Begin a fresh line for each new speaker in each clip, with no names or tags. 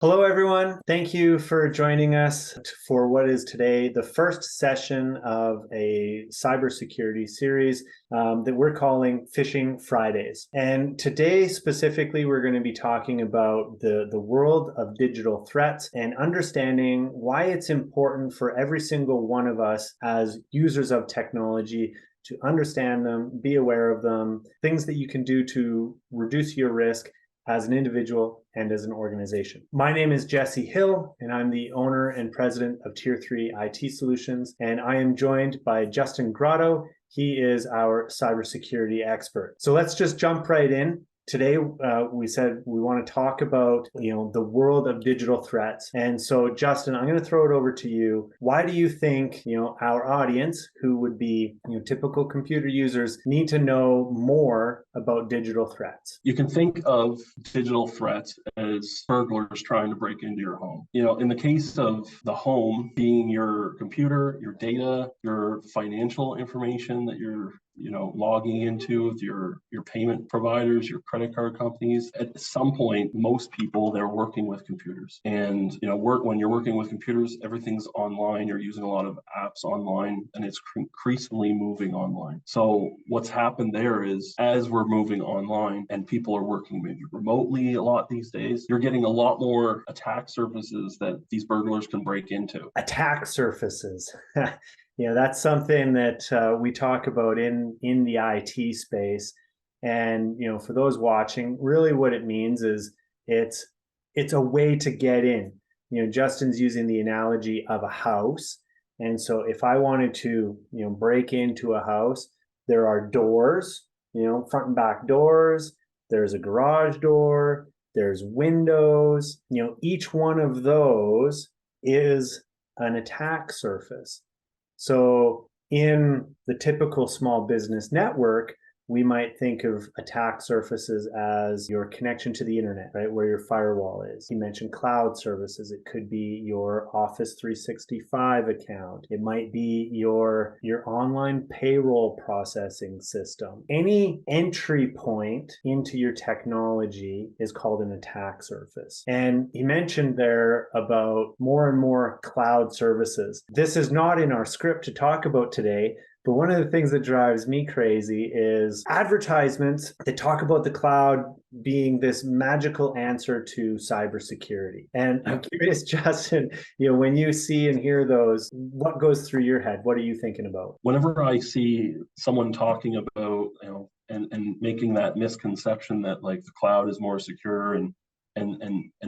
Hello, everyone. Thank you for joining us for what is today the first session of a cybersecurity series that we're calling Phishing Fridays. And today, specifically, we're going to be talking about the world of digital threats and understanding why it's important for every single one of us as users of technology to understand them, be aware of them, things that you can do to reduce your risk as an individual and as an organization. My name is Jesse Hill, and I'm the owner and president of Tier 3 IT Solutions, and I am joined by Justin Grotto. He is our cybersecurity expert. So let's just jump right in. Today, we said we want to talk about, the world of digital threats. And so, Justin, I'm going to throw it over to you. Why do you think, our audience, who would be, typical computer users, need to know more about digital threats?
You can think of digital threats as burglars trying to break into your home. In the case of the home being your computer, your data, your financial information that you're logging into with your payment providers, your credit card companies. At some point, most people, they're working with computers. And when you're working with computers, everything's online. You're using a lot of apps online, and it's increasingly moving online. So what's happened there is, as we're moving online and people are working maybe remotely a lot these days, you're getting a lot more attack surfaces that these burglars can break into.
Attack surfaces. That's something that we talk about in the IT space. And, for those watching, really what it means is it's a way to get in. Justin's using the analogy of a house. And so if I wanted to, break into a house, there are doors, front and back doors. There's a garage door. There's windows. Each one of those is an attack surface. So in the typical small business network, we might think of attack surfaces as your connection to the internet, right, where your firewall is. You mentioned cloud services. It could be your Office 365 account. It might be your online payroll processing system. Any entry point into your technology is called an attack surface. And he mentioned there about more and more cloud services. This is not in our script to talk about today, but one of the things that drives me crazy is advertisements that talk about the cloud being this magical answer to cybersecurity. And I'm curious, Justin, when you see and hear those, what goes through your head? What are you thinking about?
Whenever I see someone talking about, and making that misconception that like the cloud is more secure and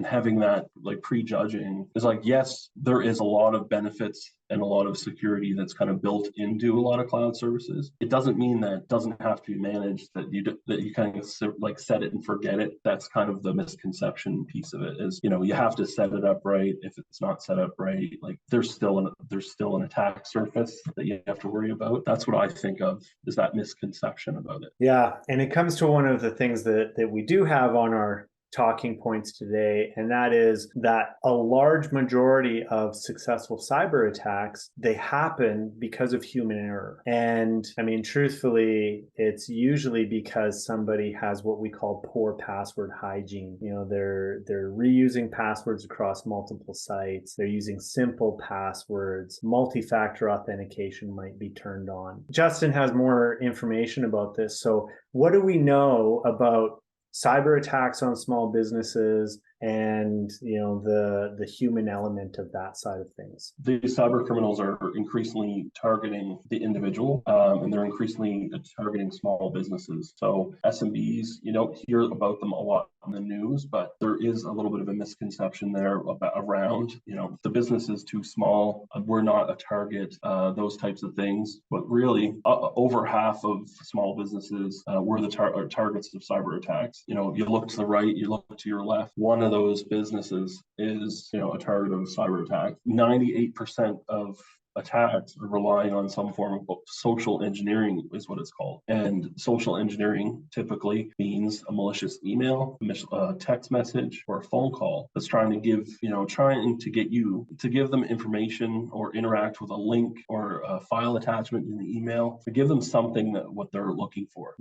having that like prejudging is like, yes, there is a lot of benefits and a lot of security that's kind of built into a lot of cloud services. It doesn't mean that it doesn't have to be managed, that you kind of like set it and forget it. That's kind of the misconception piece of it is, you have to set it up right. If it's not set up right, like there's still an attack surface that you have to worry about. That's what I think of is that misconception about it.
Yeah, and it comes to one of the things that we do have on our talking points today, and that is that a large majority of successful cyber attacks, they happen because of human error. And I mean, truthfully, it's usually because somebody has what we call poor password hygiene. They're reusing passwords across multiple sites. They're using simple passwords. Multi-factor authentication might be turned on. Justin has more information about this. So what do we know about cyber attacks on small businesses and the human element of that side of things?
The cyber criminals are increasingly targeting the individual, and they're increasingly targeting small businesses. So SMBs, you don't hear about them a lot in the news, but there is a little bit of a misconception there around, the business is too small, we're not a target, those types of things. But really, over half of small businesses were the targets of cyber attacks. You look to the right, you look to your left, one of those businesses is a target of a cyber attack. 98% of attacks are relying on some form of social engineering, is what it's called. And social engineering typically means a malicious email, a text message, or a phone call that's trying to give them information or interact with a link or a file attachment in the email to give them something that what they're looking for.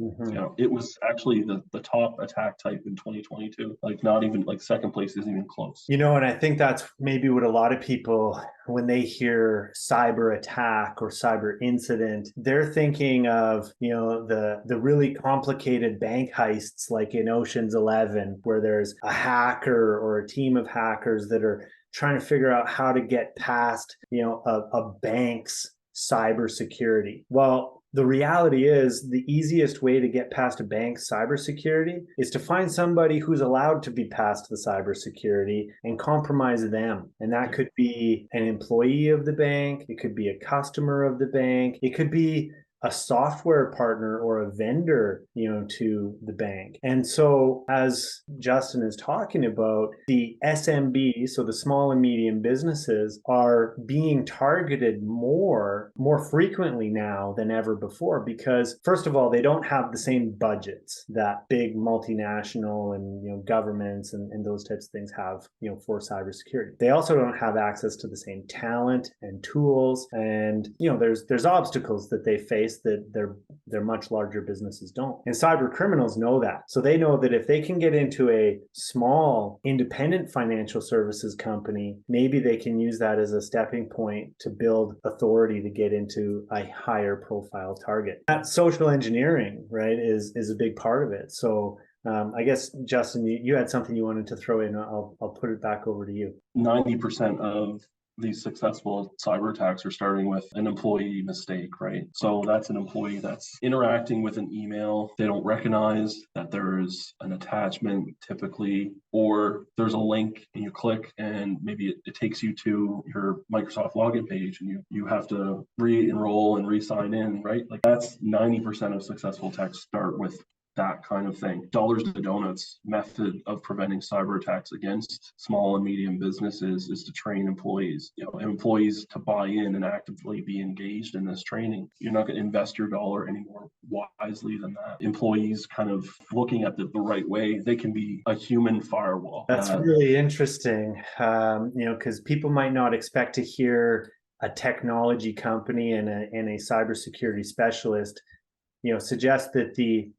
It was actually the top attack type in 2022. Like not even like second place isn't even close.
And I think that's maybe what a lot of people, when they hear cyber attack or cyber incident, they're thinking of, the really complicated bank heists like in Ocean's 11, where there's a hacker or a team of hackers that are trying to figure out how to get past, a bank's cybersecurity. Well, the reality is the easiest way to get past a bank's cybersecurity is to find somebody who's allowed to be past the cybersecurity and compromise them. And that could be an employee of the bank. It could be a customer of the bank. It could be a software partner or a vendor, to the bank. And so as Justin is talking about, the SMB, so the small and medium businesses, are being targeted more frequently now than ever before, because first of all, they don't have the same budgets that big multinational and governments and those types of things have, for cybersecurity. They also don't have access to the same talent and tools, and there's obstacles that they face that they're much larger businesses don't. And cyber criminals know that. So they know that if they can get into a small independent financial services company, maybe they can use that as a stepping point to build authority to get into a higher profile target. That social engineering, right, is a big part of it. So I guess, Justin, you had something you wanted to throw in. I'll put it back over to you.
90% of these successful cyber attacks are starting with an employee mistake, right? So that's an employee that's interacting with an email. They don't recognize that there's an attachment typically, or there's a link and you click and maybe it takes you to your Microsoft login page and you have to re-enroll and re-sign in, right? Like that's 90% of successful attacks start with that kind of thing. Dollars to donuts method of preventing cyber attacks against small and medium businesses is to train employees, employees to buy in and actively be engaged in this training. You're not going to invest your dollar any more wisely than that. Employees kind of looking at it the right way, they can be a human firewall.
That's really interesting, because people might not expect to hear a technology company and a cybersecurity specialist, suggest that the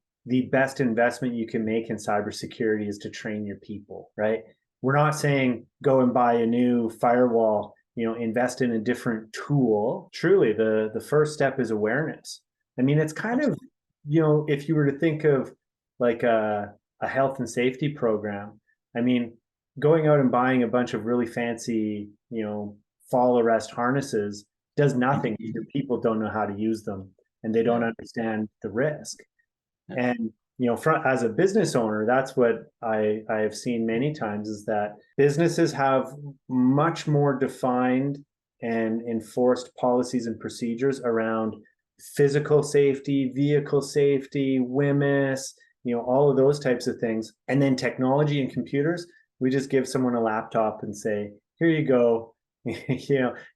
best investment you can make in cybersecurity is to train your people, right? We're not saying go and buy a new firewall, invest in a different tool. Truly, the first step is awareness. I mean, it's kind of, if you were to think of like a health and safety program, I mean, going out and buying a bunch of really fancy, fall arrest harnesses does nothing if your people don't know how to use them and they don't understand the risk. And as a business owner, that's what I have seen many times, is that businesses have much more defined and enforced policies and procedures around physical safety, vehicle safety, WMIS, all of those types of things. And then technology and computers, we just give someone a laptop and say, here you go,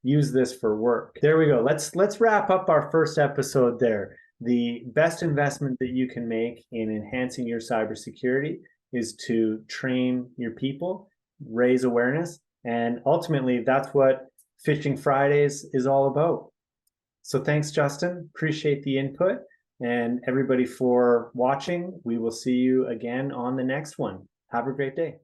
use this for work. There we go. Let's wrap up our first episode there. The best investment that you can make in enhancing your cybersecurity is to train your people, raise awareness, and ultimately that's what Phishing Fridays is all about. So thanks, Justin. Appreciate the input, and everybody for watching. We will see you again on the next one. Have a great day.